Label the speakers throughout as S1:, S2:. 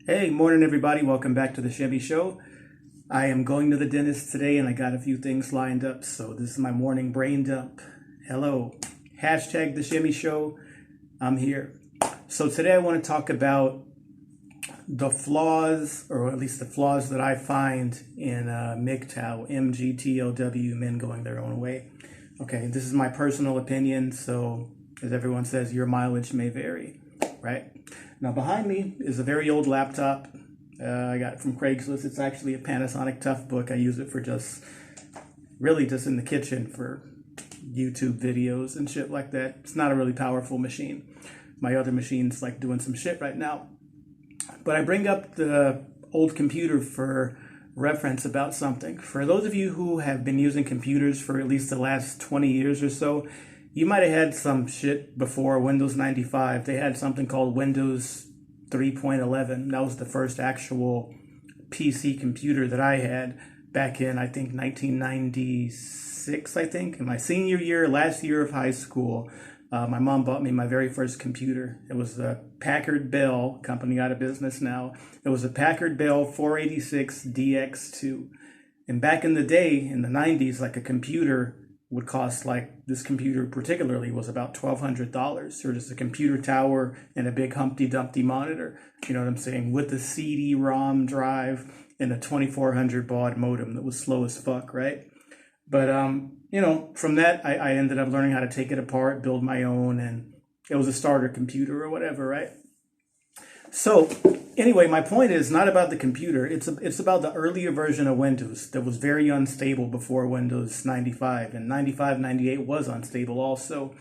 S1: Hey, morning everybody. Welcome back to the Shimmy Show. I am going to the dentist today and I got a few things lined up. So this is my morning brain dump. Hello. Hashtag the Shimmy Show. I'm here. So today I want to talk about the flaws, or at least the flaws that I find in MGTOW, MGTOW, men going their own way. Okay, this is my personal opinion. So as everyone says, your mileage may vary, right? Now behind me is a very old laptop. I got it from Craigslist. It's actually a Panasonic Toughbook. I use it for just in the kitchen for YouTube videos and shit like that. It's not a really powerful machine. My other machine's like doing some shit right now. But I bring up the old computer for reference about something. For those of you who have been using computers for at least the last 20 years or so, you might have had some shit before Windows 95. They had something called Windows 3.11. That was the first actual PC computer that I had back in, I think, 1996, I think. In my senior year, last year of high school, my mom bought me my very first computer. It was a Packard Bell, company out of business now. It was a Packard Bell 486 DX2. And back in the day, in the 90s, like a computer would cost, like this computer particularly was about $1,200. So just a computer tower and a big Humpty Dumpty monitor, you know what I'm saying, with a CD-ROM drive and a 2400 baud modem that was slow as fuck, right? But, you know, from that, I ended up learning how to take it apart, build my own, and it was a starter computer or whatever, right? So anyway, my point is not about the computer. It's about the earlier version of Windows that was very unstable before Windows 95. And 95, 98 was unstable also.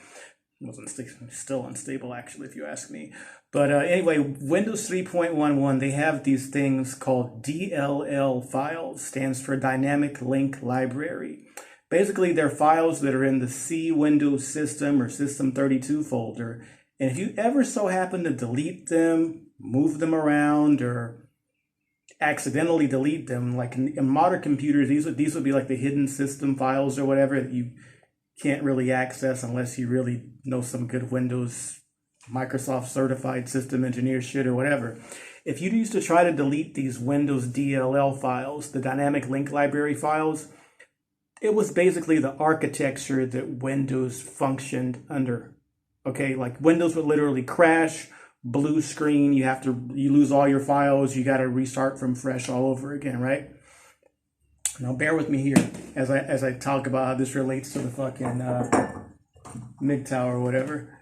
S1: It wasn't still unstable, actually, if you ask me. But anyway, Windows 3.11, they have these things called DLL files, stands for Dynamic Link Library. Basically, they're files that are in the C Windows System or System32 folder. And if you ever so happen to delete them, move them around, or accidentally delete them, like in modern computers, these would be like the hidden system files or whatever that you can't really access unless you really know some good Windows, Microsoft certified system engineer shit or whatever. If you used to try to delete these Windows DLL files, the dynamic link library files, it was basically the architecture that Windows functioned under. Okay, like Windows would literally crash, blue screen, you lose all your files, you got to restart from fresh all over again, right? Now bear with me here as I talk about how this relates to the fucking MGTOW or whatever.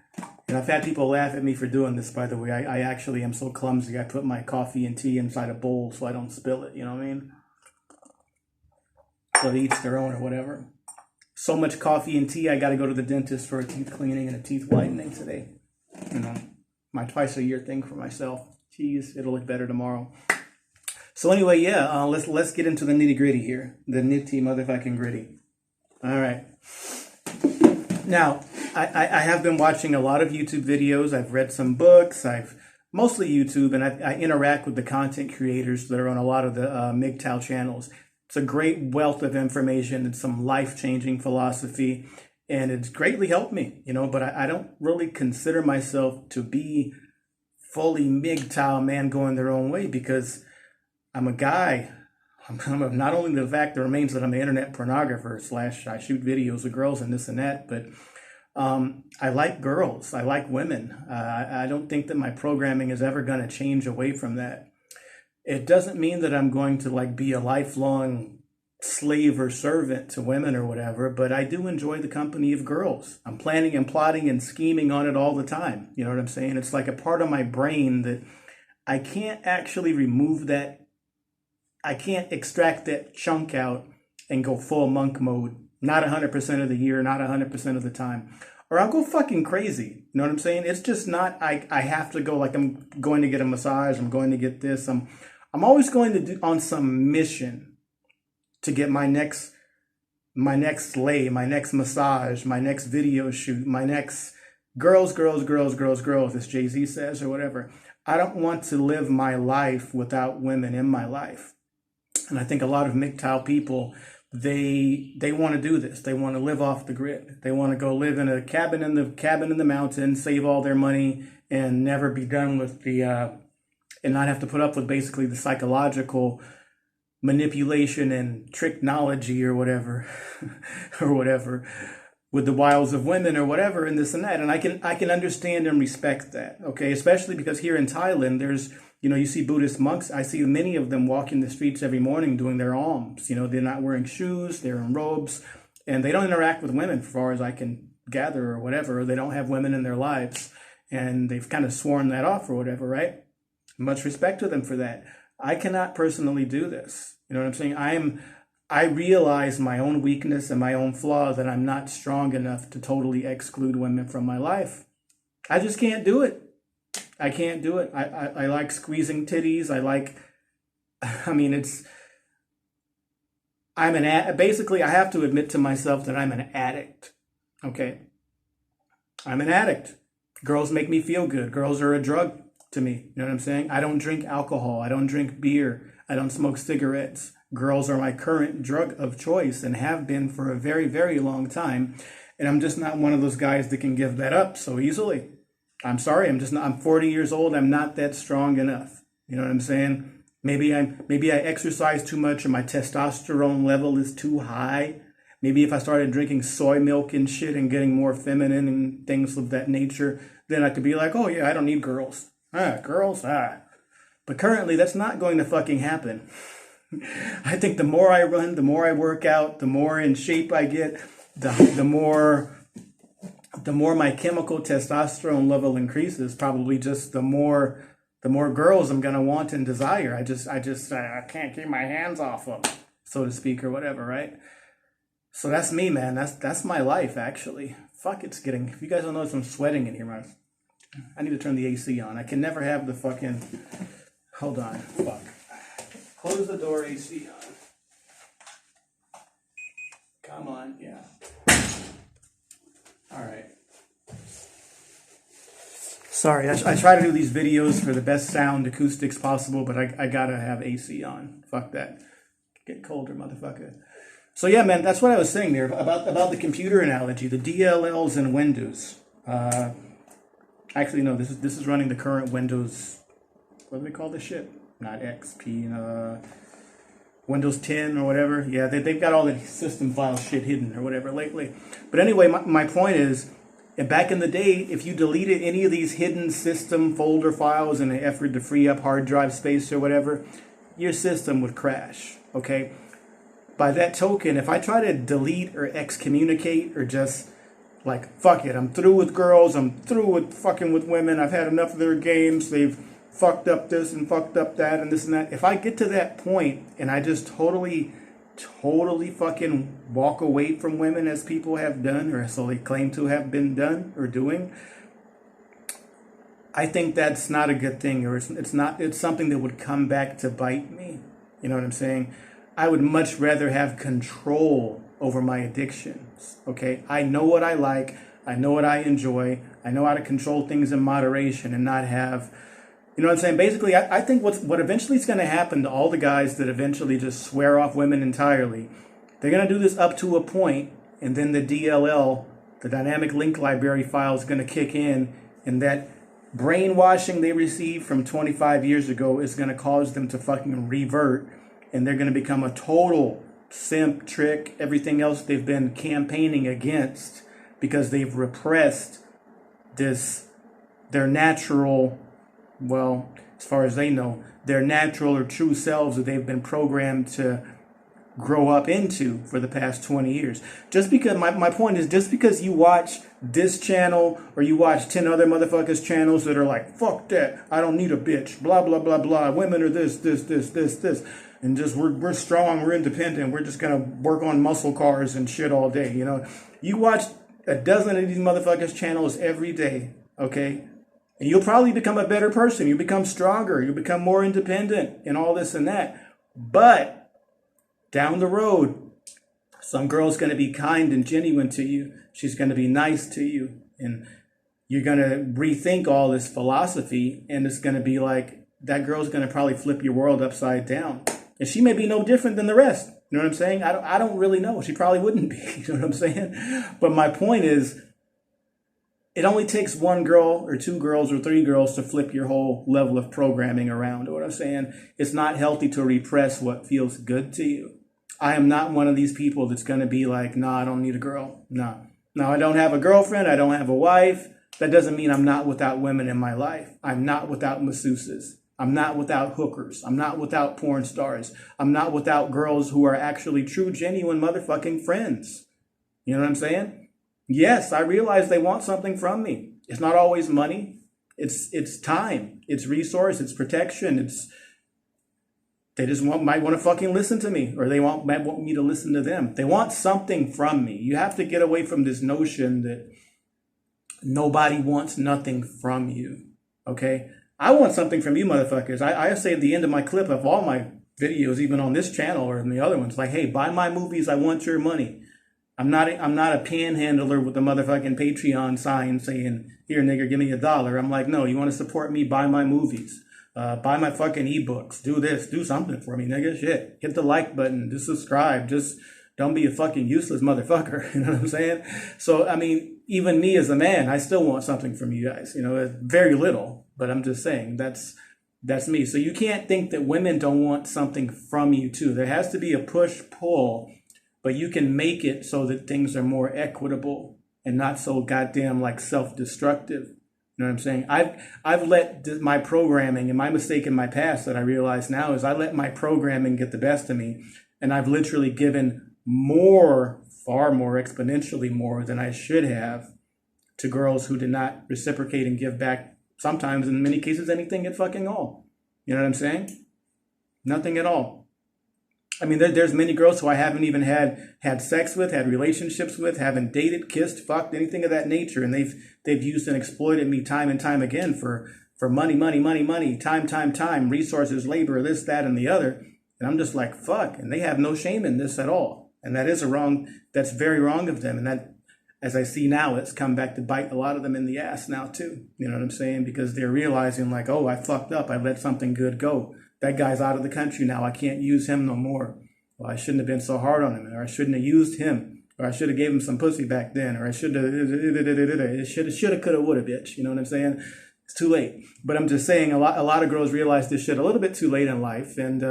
S1: And I've had people laugh at me for doing this, by the way. I actually am so clumsy. I put my coffee and tea inside a bowl so I don't spill it, you know what I mean? So to each their own or whatever. So much coffee and tea, I got to go to the dentist for a teeth cleaning and a teeth whitening today. You know, my twice a year thing for myself. Jeez, it'll look better tomorrow. So anyway, yeah, let's get into the nitty gritty here. The nitty motherfucking gritty. All right. Now, I have been watching a lot of YouTube videos. I've read some books. I've mostly YouTube, and I interact with the content creators that are on a lot of the MGTOW channels. It's a great wealth of information. It's some life-changing philosophy, and it's greatly helped me, you know, but I don't really consider myself to be fully MGTOW, man going their own way, because I'm a guy. Not only the fact that remains that I'm an internet pornographer / I shoot videos of girls and this and that, but I like girls. I like women. I don't think that my programming is ever going to change away from that. It doesn't mean that I'm going to like be a lifelong slave or servant to women or whatever, but I do enjoy the company of girls. I'm planning and plotting and scheming on it all the time. You know what I'm saying? It's like a part of my brain that I can't actually remove that. I can't extract that chunk out and go full monk mode. Not 100% of the year, not 100% of the time. Or I'll go fucking crazy. You know what I'm saying? It's just not, I have to go like I'm going to get a massage. I'm going to get this. I'm always going to do on some mission to get my next lay, my next massage, my next video shoot, my next girls, as Jay-Z says or whatever. I don't want to live my life without women in my life. And I think a lot of MGTOW people, they want to do this. They want to live off the grid. They want to go live in a cabin in the mountains, save all their money, and never be done with the and not have to put up with basically the psychological manipulation and technology or whatever, or whatever, with the wiles of women or whatever, and this and that. And I can understand and respect that, okay? Especially because here in Thailand, there's, you see Buddhist monks. I see many of them walking the streets every morning doing their alms. They're not wearing shoes, they're in robes, and they don't interact with women, as far as I can gather or whatever. They don't have women in their lives, and they've kind of sworn that off or whatever, right? Much respect to them for that. I cannot personally do this. You know what I'm saying? I realize my own weakness and my own flaw, that I'm not strong enough to totally exclude women from my life. I just can't do it. I can't do it. I like squeezing titties. Basically, I have to admit to myself that I'm an addict. Okay? I'm an addict. Girls make me feel good. Girls are a drug to me. You know what I'm saying? I don't drink alcohol. I don't drink beer. I don't smoke cigarettes. Girls are my current drug of choice and have been for a very, very long time. And I'm just not one of those guys that can give that up so easily. I'm sorry. I'm 40 years old. I'm not that strong enough. You know what I'm saying? Maybe I exercise too much, or my testosterone level is too high. Maybe if I started drinking soy milk and shit and getting more feminine and things of that nature, then I could be like, oh yeah, I don't need girls. Girls. But currently, that's not going to fucking happen. I think the more I run, the more I work out, the more in shape I get, the more my chemical testosterone level increases. Probably just the more girls I'm gonna want and desire. I can't keep my hands off them, so to speak, or whatever, right? So that's me, man. That's my life, actually. Fuck, if you guys don't notice, I'm sweating in here, man. I need to turn the AC on. I can never have the fucking. Hold on. Fuck. Close the door, AC on. Come on, yeah. All right. Sorry, I try to do these videos for the best sound acoustics possible, but I gotta have AC on. Fuck that. Get colder, motherfucker. So yeah, man, that's what I was saying there about the computer analogy, the DLLs and Windows. Actually, no, this is running the current Windows. What do they call this shit? Not XP, Windows 10 or whatever. Yeah, they've got all the system file shit hidden or whatever lately. But anyway, my point is, back in the day, if you deleted any of these hidden system folder files in an effort to free up hard drive space or whatever, your system would crash, okay? By that token, if I try to delete or excommunicate or just like, fuck it, I'm through with girls, I'm through with fucking with women, I've had enough of their games, they've fucked up this and fucked up that and this and that. If I get to that point and I just totally fucking walk away from women, as people have done, or so they claim to have been done or doing, I think that's not a good thing, or it's something that would come back to bite me. You know what I'm saying? I would much rather have control over my addictions. Okay? I know what I like, I know what I enjoy, I know how to control things in moderation and not have. You know what I'm saying? Basically, I think what eventually is going to happen to all the guys that eventually just swear off women entirely, they're going to do this up to a point, and then the DLL, the dynamic link library file, is going to kick in, and that brainwashing they received from 25 years ago is going to cause them to fucking revert, and they're going to become a total simp, trick, everything else they've been campaigning against, because they've repressed their natural, well, as far as they know, their natural or true selves that they've been programmed to grow up into for the past 20 years. Just because, my point is, just because you watch this channel or you watch 10 other motherfuckers' channels that are like, fuck that, I don't need a bitch, blah, blah, blah, blah, women are this, and just we're strong, we're independent, we're just gonna work on muscle cars and shit all day, you know. You watch a dozen of these motherfuckers' channels every day, okay? And you'll probably become a better person. You'll become stronger. You'll become more independent and all this and that. But down the road, some girl's going to be kind and genuine to you. She's going to be nice to you. And you're going to rethink all this philosophy. And it's going to be like, that girl's going to probably flip your world upside down. And she may be no different than the rest. You know what I'm saying? I don't really know. She probably wouldn't be. You know what I'm saying? But my point is, it only takes one girl or two girls or three girls to flip your whole level of programming around. You know what I'm saying? It's not healthy to repress what feels good to you. I am not one of these people that's going to be like, nah, I don't need a girl. Nah. Now, I don't have a girlfriend. I don't have a wife. That doesn't mean I'm not without women in my life. I'm not without masseuses. I'm not without hookers. I'm not without porn stars. I'm not without girls who are actually true, genuine motherfucking friends. You know what I'm saying? Yes, I realize they want something from me. It's not always money. It's time. It's resource. It's protection. They just might want to fucking listen to me, or might want me to listen to them. They want something from me. You have to get away from this notion that nobody wants nothing from you. Okay? I want something from you motherfuckers. I say at the end of my clip of all my videos, even on this channel or in the other ones, like, hey, buy my movies. I want your money. I'm not a panhandler with a motherfucking Patreon sign saying, here, nigga, give me $1. I'm like, no, you want to support me? Buy my movies. Buy my fucking ebooks. Do this. Do something for me, nigga. Shit. Hit the like button. Just subscribe. Just don't be a fucking useless motherfucker. You know what I'm saying? So, I mean, even me as a man, I still want something from you guys. You know, very little. But I'm just saying, that's me. So you can't think that women don't want something from you too. There has to be a push-pull, but you can make it so that things are more equitable and not so goddamn like self-destructive. You know what I'm saying? I've let my programming, and my mistake in my past that I realize now is I let my programming get the best of me, and I've literally given more, far more, exponentially more than I should have to girls who did not reciprocate and give back. Sometimes, in many cases, anything at fucking all. You know what I'm saying? Nothing at all. I mean, there's many girls who I haven't even had sex with, had relationships with, haven't dated, kissed, fucked, anything of that nature. And they've used and exploited me time and time again for money, time, resources, labor, this, that, and the other. And I'm just like, fuck. And they have no shame in this at all. And that's very wrong of them. And that, as I see now, it's come back to bite a lot of them in the ass now too. You know what I'm saying? Because they're realizing like, oh, I fucked up. I let something good go. That guy's out of the country now. I can't use him no more. Well, I shouldn't have been so hard on him. Or I shouldn't have used him. Or I should have gave him some pussy back then. Or I should have, shoulda, coulda, woulda, bitch. You know what I'm saying? It's too late. But I'm just saying a lot of girls realize this shit a little bit too late in life. And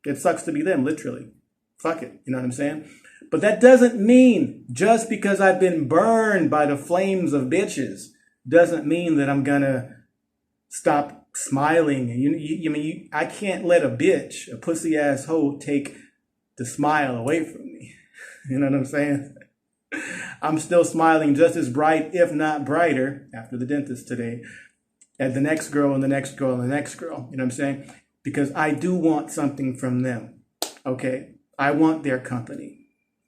S1: it sucks to be them, literally. Fuck it. You know what I'm saying? But that doesn't mean just because I've been burned by the flames of bitches doesn't mean that I'm going to stop smiling. And I can't let a bitch, a pussy ass hoe, take the smile away from me. You know what I'm saying? I'm still smiling just as bright, if not brighter, after the dentist today, at the next girl and the next girl and the next girl. You know what I'm saying? Because I do want something from them. Okay? I want their company.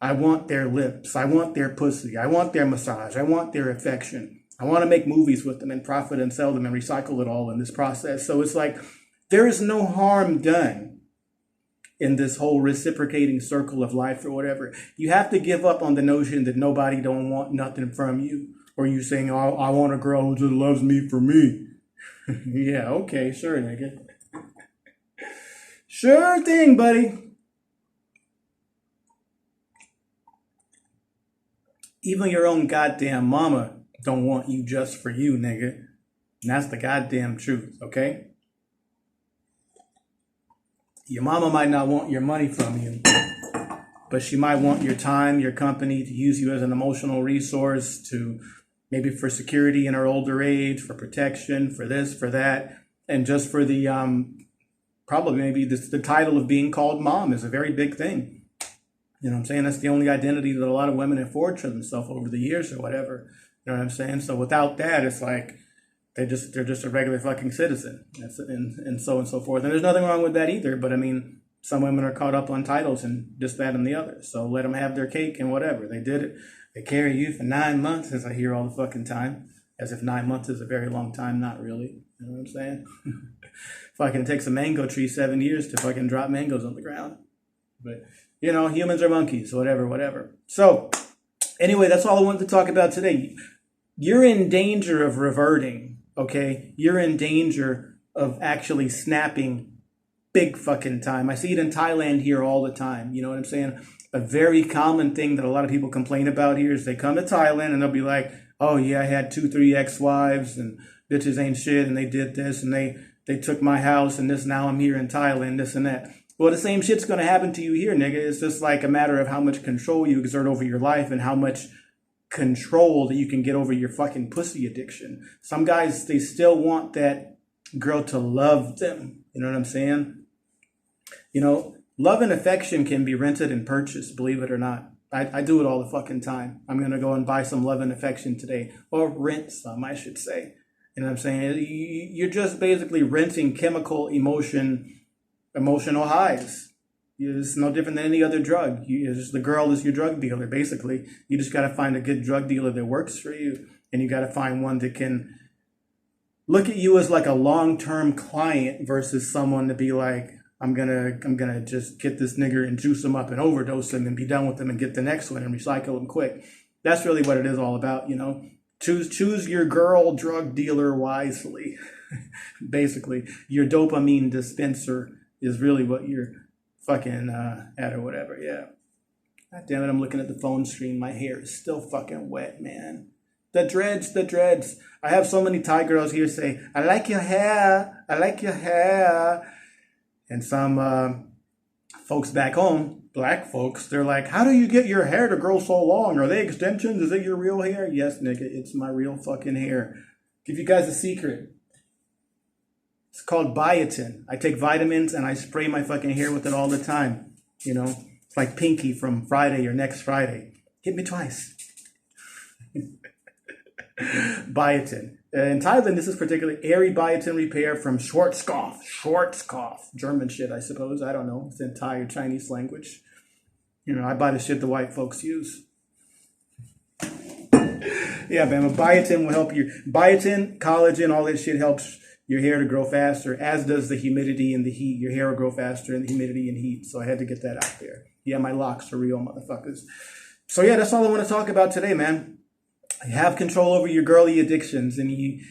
S1: I want their lips. I want their pussy. I want their massage. I want their affection. I want to make movies with them and profit and sell them and recycle it all in this process. So it's like there is no harm done in this whole reciprocating circle of life or whatever. You have to give up on the notion that nobody don't want nothing from you. Or you saying, oh, I want a girl who just loves me for me. Yeah, okay, sure, nigga. Sure thing, buddy. Even your own goddamn mama don't want you just for you, nigga. And that's the goddamn truth, okay? Your mama might not want your money from you, but she might want your time, your company, to use you as an emotional resource, to maybe for security in her older age, for protection, for this, for that, and just for the, probably maybe the title of being called mom is a very big thing. You know what I'm saying? That's the only identity that a lot of women have forged for themselves over the years or whatever. You know what I'm saying? So without that, it's like they're just a regular fucking citizen, and so on and so forth. And there's nothing wrong with that either. But I mean, some women are caught up on titles and this, that, and the other. So let them have their cake and whatever. They did it. They carry you for 9 months, as I hear all the fucking time, as if 9 months is a very long time. Not really. You know what I'm saying? Fucking takes a mango tree 7 years to fucking drop mangoes on the ground. But you know, humans are monkeys, whatever. So, anyway, that's all I wanted to talk about today. You're in danger of reverting, okay? You're in danger of actually snapping big fucking time. I see it in Thailand here all the time. You know what I'm saying? A very common thing that a lot of people complain about here is they come to Thailand and they'll be like, oh yeah, I had 2, 3 ex-wives and bitches ain't shit and they did this and they took my house and this, now I'm here in Thailand, this and that. Well, the same shit's going to happen to you here, nigga. It's just like a matter of how much control you exert over your life and how much control that you can get over your fucking pussy addiction. Some guys, they still want that girl to love them. You know what I'm saying? You know, love and affection can be rented and purchased, believe it or not. I do it all the fucking time. I'm going to go and buy some love and affection today, or rent some, I should say. You know what I'm saying? You're just basically renting chemical emotional highs. It's no different than any other drug. The girl is your drug dealer, basically. You just got to find a good drug dealer that works for you. And you got to find one that can look at you as like a long-term client versus someone to be like, I'm gonna just get this nigger and juice him up and overdose him and be done with him and get the next one and recycle him quick. That's really what it is all about, you know. Choose your girl drug dealer wisely. Basically, your dopamine dispenser is really what you're fucking at or whatever. Yeah. God damn it, I'm looking at the phone screen. My hair is still fucking wet, man. The dreads. I have so many Thai girls here say, I like your hair. I like your hair. And some folks back home, black folks, they're like, how do you get your hair to grow so long? Are they extensions? Is it your real hair? Yes, nigga, it's my real fucking hair. Give you guys a secret. It's called biotin. I take vitamins and I spray my fucking hair with it all the time. You know, it's like Pinky from Friday or Next Friday. Hit me twice. Biotin. In Thailand, this is particularly airy biotin repair from Schwarzkopf. German shit, I suppose. I don't know. It's in Thai or Chinese language. You know, I buy the shit the white folks use. Yeah, man, but biotin will help you. Biotin, collagen, all that shit helps your hair to grow faster, as does the humidity and the heat. Your hair will grow faster in the humidity and heat. So I had to get that out there. Yeah, my locks are real, motherfuckers. So yeah, that's all I want to talk about today, man. Have control over your girly addictions, and you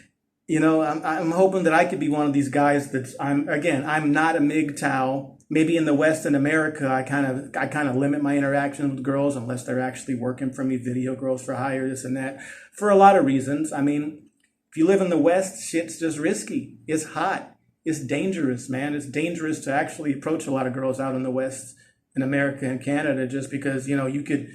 S1: know, I'm hoping that I could be one of these guys that's I'm not a MGTOW. Maybe in the West and America, I kind of limit my interactions with girls unless they're actually working for me, video girls for hire, this and that, for a lot of reasons. I mean, if you live in the West, shit's just risky. It's hot. It's dangerous, man. It's dangerous to actually approach a lot of girls out in the West, in America and Canada, just because, you know, you could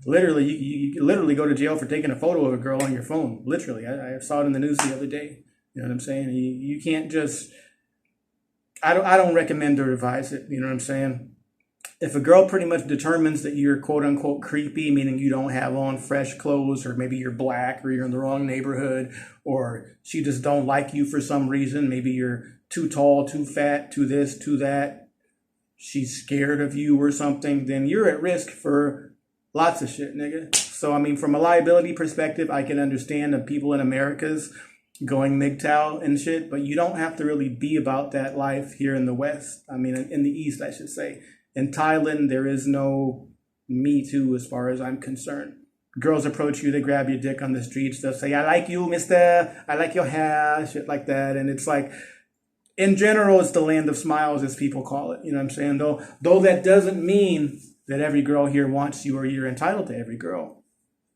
S1: literally, you could literally go to jail for taking a photo of a girl on your phone. Literally. I saw it in the news the other day. You know what I'm saying? You can't just, I don't recommend or advise it. You know what I'm saying? If a girl pretty much determines that you're quote unquote creepy, meaning you don't have on fresh clothes, or maybe you're black, or you're in the wrong neighborhood, or she just don't like you for some reason, maybe you're too tall, too fat, too this, too that, she's scared of you or something, then you're at risk for lots of shit, nigga. So, I mean, from a liability perspective, I can understand the people in America's going MGTOW and shit, but you don't have to really be about that life here in the West. I mean, in the East, I should say. In Thailand, there is no Me Too as far as I'm concerned. Girls approach you, they grab your dick on the streets, they'll say, I like you, mister, I like your hair, shit like that. And it's like, in general, it's the land of smiles, as people call it. You know what I'm saying? Though that doesn't mean that every girl here wants you or you're entitled to every girl.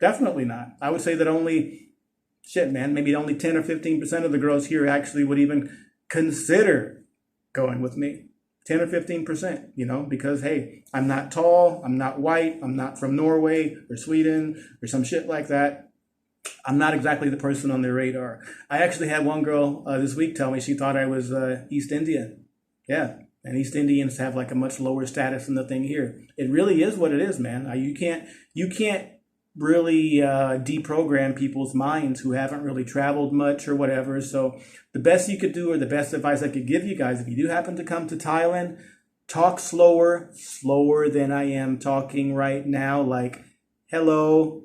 S1: Definitely not. I would say that maybe only 10 or 15% of the girls here actually would even consider going with me. 10 or 15%, you know, because, hey, I'm not tall, I'm not white, I'm not from Norway or Sweden or some shit like that. I'm not exactly the person on their radar. I actually had one girl this week tell me she thought I was East Indian. Yeah, and East Indians have like a much lower status than the thing here. It really is what it is, man. You can't really deprogram people's minds who haven't really traveled much or whatever. So the best you could do, or the best advice I could give you guys, if you do happen to come to Thailand, talk slower than I am talking right now. Like, hello,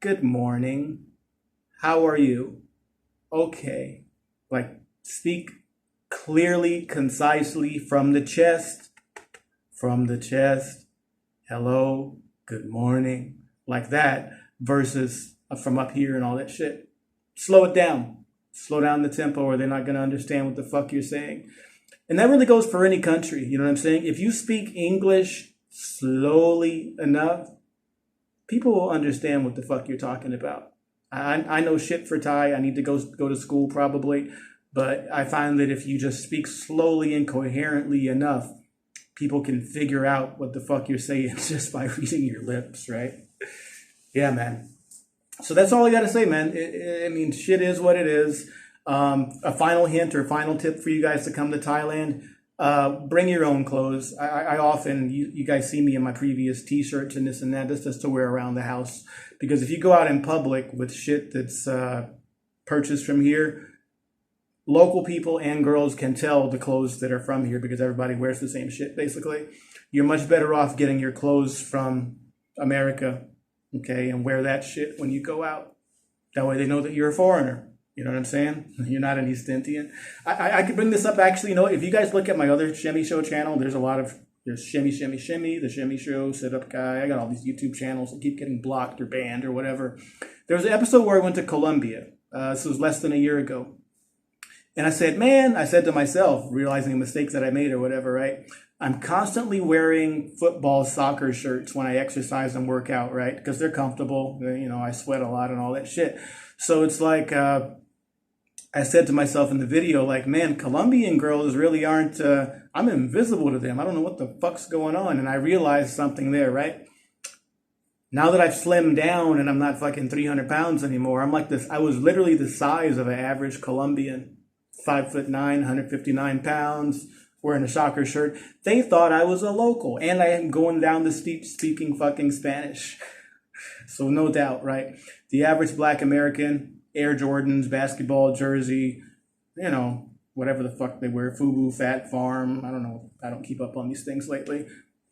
S1: good morning, how are you? Okay. Like, speak clearly, concisely from the chest. Hello, good morning. Like that, versus from up here and all that shit. Slow it down. Slow down the tempo, or they're not going to understand what the fuck you're saying. And that really goes for any country. You know what I'm saying? If you speak English slowly enough, people will understand what the fuck you're talking about. I know shit for Thai. I need to go to school probably. But I find that if you just speak slowly and coherently enough, people can figure out what the fuck you're saying just by reading your lips, right? Yeah, man. So that's all I got to say, man. I mean, shit is what it is. A final hint or final tip for you guys to come to Thailand. Bring your own clothes. I often, you guys see me in my previous t-shirts and this and that. This just to wear around the house. Because if you go out in public with shit that's purchased from here, local people and girls can tell the clothes that are from here because everybody wears the same shit, basically. You're much better off getting your clothes from America, okay, and wear that shit when you go out. That way they know that you're a foreigner. You know what I'm saying? You're not an East Indian. I could bring this up, actually. You know, if you guys look at my other Shimmy Show channel, there's Shimmy, Shimmy, Shimmy, The Shimmy Show, Sit Up Guy. I got all these YouTube channels that keep getting blocked or banned or whatever. There was an episode where I went to Colombia. This was less than a year ago. And I said, man, I said to myself, realizing the mistakes that I made or whatever, right? I'm constantly wearing football, soccer shirts when I exercise and work out, right? Because they're comfortable. You know, I sweat a lot and all that shit. So it's like, I said to myself in the video, like, man, Colombian girls really aren't, I'm invisible to them. I don't know what the fuck's going on. And I realized something there, right? Now that I've slimmed down and I'm not fucking 300 pounds anymore, I'm like this. I was literally the size of an average Colombian. 5'9", 159 pounds, wearing a soccer shirt. They thought I was a local, and I am going down the steep speaking fucking Spanish. So no doubt, right? The average black American, Air Jordans, basketball jersey, you know, whatever the fuck they wear, FUBU, Fat Farm. I don't know. I don't keep up on these things lately.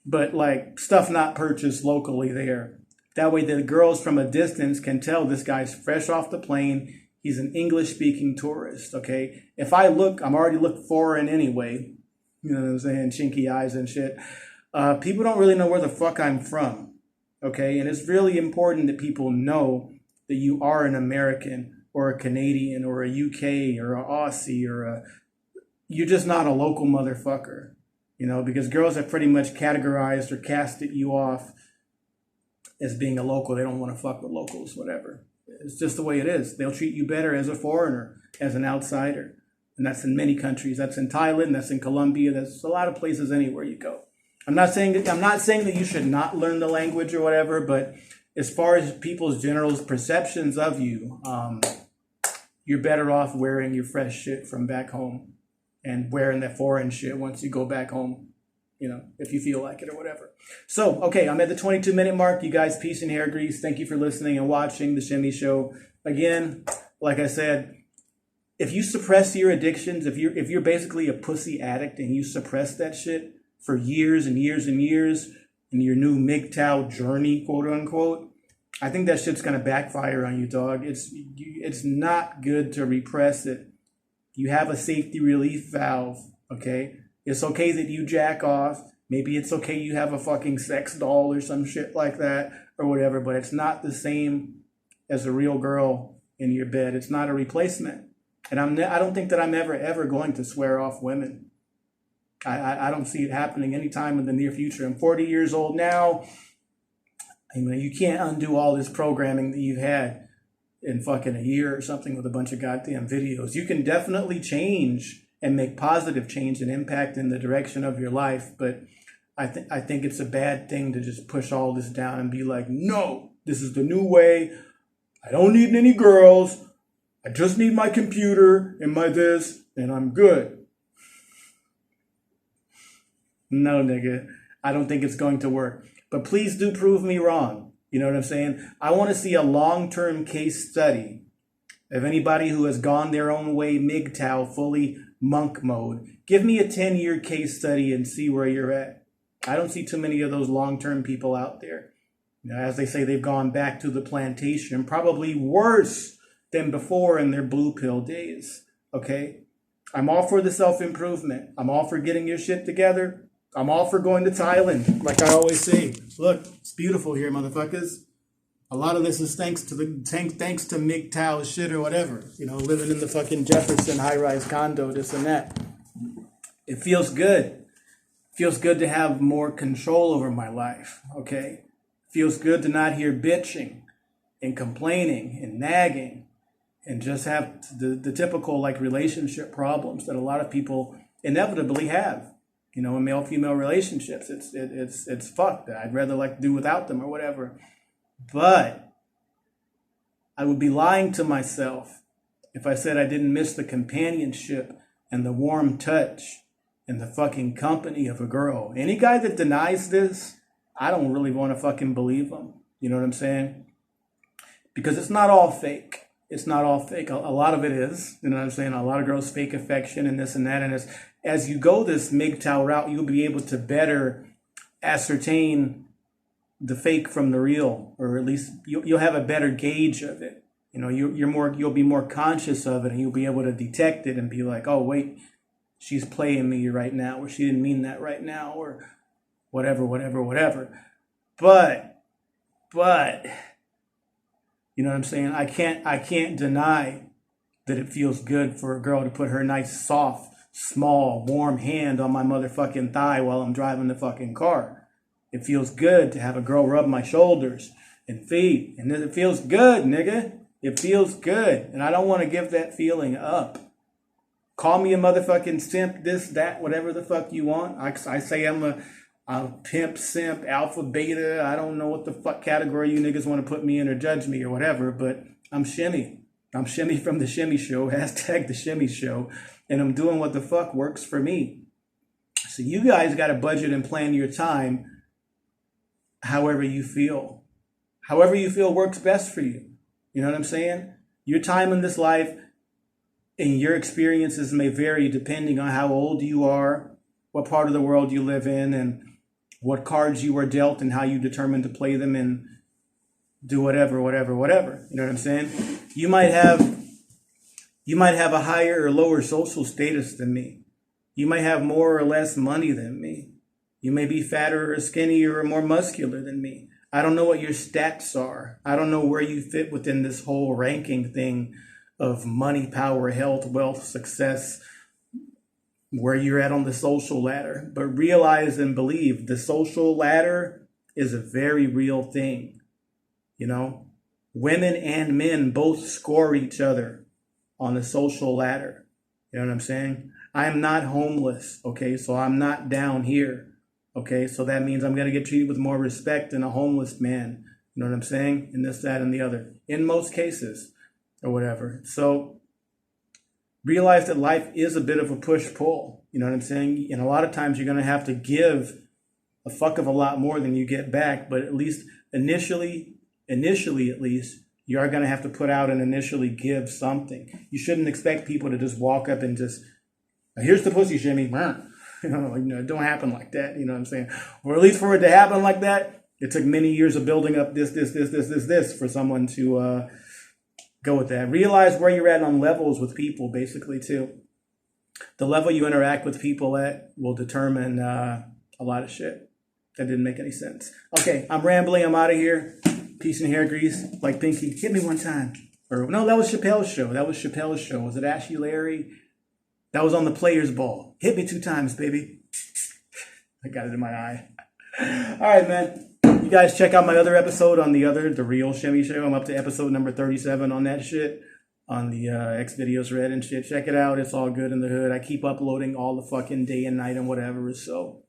S1: But like stuff not purchased locally there. That way the girls from a distance can tell this guy's fresh off the plane. He's an English-speaking tourist, okay? If I look, I'm already look foreign anyway. You know what I'm saying? Chinky eyes and shit. People don't really know where the fuck I'm from, okay? And it's really important that people know that you are an American or a Canadian or a UK or a Aussie or you're just not a local motherfucker, you know? Because girls have pretty much categorized or casted you off as being a local. They don't want to fuck with locals, whatever. It's just the way it is. They'll treat you better as a foreigner, as an outsider. And that's in many countries. That's in Thailand. That's in Colombia. That's a lot of places anywhere you go. I'm not saying that you should not learn the language or whatever, but as far as people's general perceptions of you, you're better off wearing your fresh shit from back home and wearing that foreign shit once you go back home. You know, if you feel like it or whatever. So, okay, I'm at the 22-minute mark. You guys, peace and hair grease. Thank you for listening and watching The Shimmy Show. Again, like I said, if you suppress your addictions, if you're basically a pussy addict and you suppress that shit for years and years and years in your new MGTOW journey, quote unquote, I think that shit's going to backfire on you, dog. It's not good to repress it. You have a safety relief valve, okay? It's okay that you jack off. Maybe it's okay you have a fucking sex doll or some shit like that or whatever, but it's not the same as a real girl in your bed. It's not a replacement. And I don't think that I'm ever going to swear off women. I don't see it happening anytime in the near future. I'm 40 years old now. I mean, you can't undo all this programming that you've had in fucking a year or something with a bunch of goddamn videos. You can definitely change and make positive change and impact in the direction of your life. But I think it's a bad thing to just push all this down and be like, no, this is the new way. I don't need any girls. I just need my computer and my this, and I'm good. No, nigga, I don't think it's going to work. But please do prove me wrong. You know what I'm saying? I want to see a long-term case study of anybody who has gone their own way, MGTOW, fully monk mode. Give me a 10-year case study and see where you're at. I don't see too many of those long-term people out there. You know, as they say, they've gone back to the plantation, probably worse than before in their blue pill days. Okay? I'm all for the self-improvement. I'm all for getting your shit together. I'm all for going to Thailand, like I always say. Look, it's beautiful here, motherfuckers. A lot of this is thanks to MGTOW shit or whatever. You know, living in the fucking Jefferson high-rise condo, this and that. It feels good. It feels good to have more control over my life, okay? It feels good to not hear bitching and complaining and nagging and just have the typical like relationship problems that a lot of people inevitably have, you know, in male-female relationships. It's fucked. I'd rather like do without them or whatever. But I would be lying to myself if I said I didn't miss the companionship and the warm touch and the fucking company of a girl. Any guy that denies this, I don't really want to fucking believe him. You know what I'm saying? Because it's not all fake. It's not all fake. A lot of it is. You know what I'm saying? A lot of girls fake affection and this and that. And as you go this MGTOW route, you'll be able to better ascertain the fake from the real, or at least you'll have a better gauge of it. You know, you'll be more conscious of it, and you'll be able to detect it and be like, oh wait, she's playing me right now, or she didn't mean that right now, or whatever. But you know what I'm saying? I can't deny that it feels good for a girl to put her nice, soft, small, warm hand on my motherfucking thigh while I'm driving the fucking car. It feels good to have a girl rub my shoulders and feet. And it feels good, nigga. It feels good. And I don't want to give that feeling up. Call me a motherfucking simp, this, that, whatever the fuck you want. I say I'm a pimp, simp, alpha, beta. I don't know what the fuck category you niggas want to put me in or judge me or whatever, but I'm Shimmy. I'm Shimmy from The Shimmy Show, hashtag The Shimmy Show, and I'm doing what the fuck works for me. So you guys got to budget and plan your time however you feel. However you feel works best for you. You know what I'm saying? Your time in this life and your experiences may vary depending on how old you are, what part of the world you live in, and what cards you were dealt and how you determine to play them and do whatever. You know what I'm saying? You might have a higher or lower social status than me. You might have more or less money than me. You may be fatter or skinnier or more muscular than me. I don't know what your stats are. I don't know where you fit within this whole ranking thing of money, power, health, wealth, success, where you're at on the social ladder. But realize and believe the social ladder is a very real thing. You know, women and men both score each other on the social ladder. You know what I'm saying? I am not homeless, okay? So I'm not down here, okay? So that means I'm going to get treated with more respect than a homeless man. You know what I'm saying? And this, that, and the other. In most cases, or whatever. So realize that life is a bit of a push-pull. You know what I'm saying? And a lot of times you're going to have to give a fuck of a lot more than you get back. But at least initially at least, you are going to have to put out and initially give something. You shouldn't expect people to just walk up and just, here's the pussy, Shimmy. You know, it don't happen like that. You know what I'm saying? Or at least for it to happen like that, it took many years of building up this for someone to go with that. Realize where you're at on levels with people, basically, too. The level you interact with people at will determine a lot of shit. That didn't make any sense. Okay, I'm rambling. I'm out of here. Peace and hair grease, like Pinky. Hit me one time. Or no, that was Chappelle's show. Was it Ashley Larry? That was on the Players Ball. Hit me 2 times, baby. I got it in my eye. All right, man. You guys check out my other episode on the real Shimmy Show. I'm up to episode number 37 on that shit. On the X videos Red and shit. Check it out. It's all good in the hood. I keep uploading all the fucking day and night and whatever. So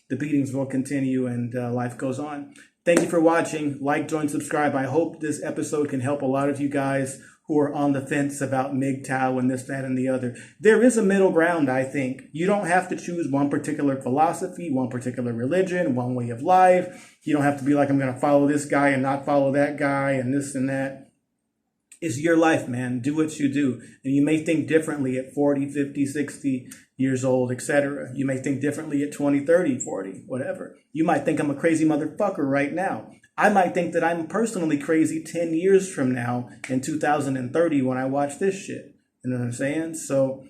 S1: the beatings will continue and life goes on. Thank you for watching. Like, join, subscribe. I hope this episode can help a lot of you guys who are on the fence about MGTOW and this, that, and the other. There is a middle ground, I think. You don't have to choose one particular philosophy, one particular religion, one way of life. You don't have to be like, I'm going to follow this guy and not follow that guy and this and that. It's your life, man. Do what you do. And you may think differently at 40, 50, 60 years old, etc. You may think differently at 20, 30, 40, whatever. You might think I'm a crazy motherfucker right now. I might think that I'm personally crazy 10 years from now in 2030 when I watch this shit. You know what I'm saying? So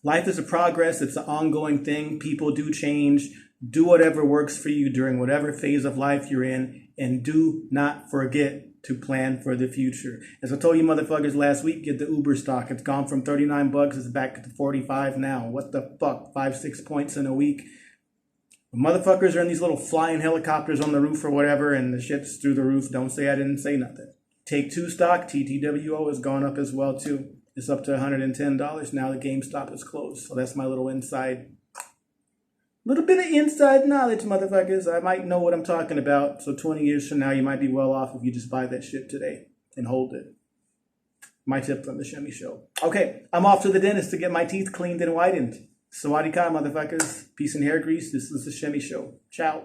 S1: life is a progress. It's an ongoing thing. People do change. Do whatever works for you during whatever phase of life you're in. And do not forget to plan for the future. As I told you motherfuckers last week, get the Uber stock. It's gone from 39 bucks. It's back to 45 now. What the fuck? 5-6 points in a week. Motherfuckers are in these little flying helicopters on the roof or whatever, and the shit's through the roof. Don't say I didn't say nothing. Take Two stock, TTWO, has gone up as well too. It's up to $110 now. The GameStop is closed. So that's my little little bit of inside knowledge, motherfuckers. I might know what I'm talking about. So 20 years from now, you might be well off if you just buy that shit today and hold it. My tip from the Shimmy Show. Okay, I'm off to the dentist to get my teeth cleaned and whitened. Sawadee ka, motherfuckers. Peace and hair grease. This is the Shimmy Show. Ciao.